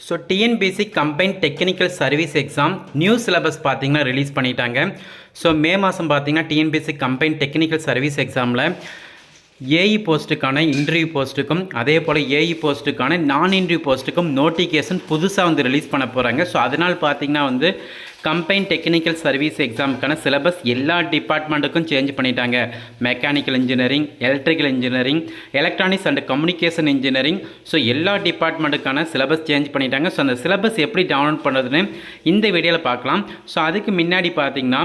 So TNPSC combine technical service exam new syllabus பார்த்தீங்கன்னா release பண்ணிட்டாங்க. So மே மாதம் பார்த்தீங்கன்னா டிஎன்பிஎஸ்சி கம்பைன் டெக்னிக்கல் சர்வீஸ் எக்ஸாமில் ஏஇ போஸ்ட்டுக்கான இன்டர்வியூ போஸ்ட்டுக்கும் அதே போல் ஏஇ போஸ்ட்டுக்கான நான் இன்டர்வியூ போஸ்ட்டுக்கும் நோட்டிஃபிகேஷன் புதுசாக வந்து ரிலீஸ் பண்ண போகிறாங்க. ஸோ அதனால் பார்த்தீங்கன்னா வந்து கம்பைன் டெக்னிக்கல் சர்வீஸ் எக்ஸாமுக்கான சிலபஸ் எல்லா டிபார்ட்மெண்ட்டுக்கும் சேஞ்ச் பண்ணிட்டாங்க. Mechanical engineering, electrical engineering, electronics and communication engineering, so எல்லா டிபார்ட்மெண்ட்டுக்கான சிலபஸ் சேஞ்ச் பண்ணிட்டாங்க. ஸோ அந்த சிலபஸ் எப்படி டவுன்லோட் பண்ணுறதுன்னு இந்த வீடியோவில் பார்க்கலாம். ஸோ அதுக்கு முன்னாடி பார்த்தீங்கன்னா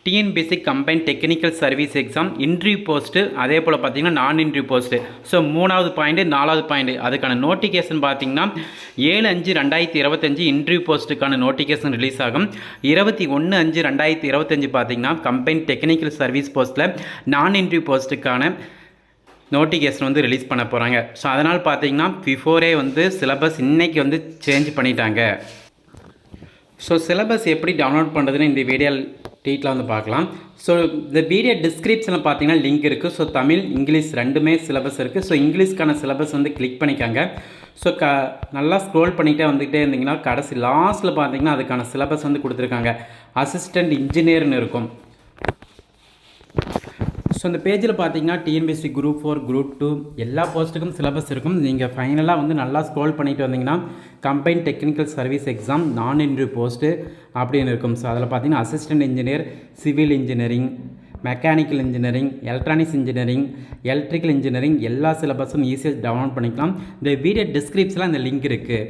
TNPSC combine technical service exam interview post அதே போல் பார்த்தீங்கன்னா நான் இன்டர்வியூ போஸ்ட்டு. ஸோ 3வது பாயிண்ட்டு 4வது பாயிண்ட்டு அதுக்கான நோட்டிஃபிகேஷன் பார்த்தீங்கன்னா 7/5/2025 இன்டர்வியூ போஸ்ட்டுக்கான நோட்டிஃபிகேஷன் ரிலீஸ் ஆகும். 21/5/2025 பார்த்தீங்கன்னா கம்பைன் டெக்னிக்கல் சர்வீஸ் போஸ்ட்டில் நான் இன்டர்வியூ போஸ்ட்டுக்கான நோட்டிஃபிகேஷன் வந்து ரிலீஸ் பண்ண போகிறாங்க. ஸோ அதனால் பார்த்தீங்கன்னா பிஃபோரே வந்து சிலபஸ் இன்றைக்கி வந்து சேஞ்ச் பண்ணிட்டாங்க. ஸோ சிலபஸ் எப்படி டவுன்லோட் பண்ணுறதுன்னு இந்த வீடியோ டீட்டெயிலாக வந்து பார்க்கலாம். ஸோ இந்த வீடியோ டிஸ்கிரிப்ஷனில் பார்த்தீங்கன்னா லிங்க் இருக்குது. ஸோ தமிழ் இங்கிலீஷ் ரெண்டுமே சிலபஸ் இருக்குது. ஸோ இங்கிலீஷ்க்கான சிலபஸ் வந்து கிளிக் பண்ணிக்காங்க. ஸோ நல்லா ஸ்க்ரோல் பண்ணிகிட்டே வந்துக்கிட்டே இருந்தீங்கன்னா கடைசி லாஸ்ட்டில் பார்த்தீங்கன்னா அதுக்கான சிலபஸ் வந்து கொடுத்துருக்காங்க. அசிஸ்டண்ட் இன்ஜினியர்னு இருக்கும். ஸோ இந்த பேஜில் பார்த்தீங்கன்னா டிஎன்பிஎஸ்சி குரூப் 4 குரூப் 2 எல்லா போஸ்ட்டுக்கும் சிலபஸ் இருக்கும். நீங்கள் ஃபைனலாக வந்து நல்லா ஸ்க்ரோல் பண்ணிட்டு வந்தீங்கன்னா கம்பைன் டெக்னிக்கல் சர்வீஸ் எக்ஸாம் நான் இன்டர்வியூ போஸ்ட்டு அப்படின்னு இருக்கும். ஸோ அதில் பார்த்தீங்கன்னா assistant engineer, civil engineering, mechanical engineering, electronics engineering, electrical engineering எல்லா சிலபஸும் ஈஸியாக டவுன்லோட் பண்ணிக்கலாம். இந்த வீடியோ டிஸ்கிரிப்ஷனில் அந்த லிங்க் இருக்குது.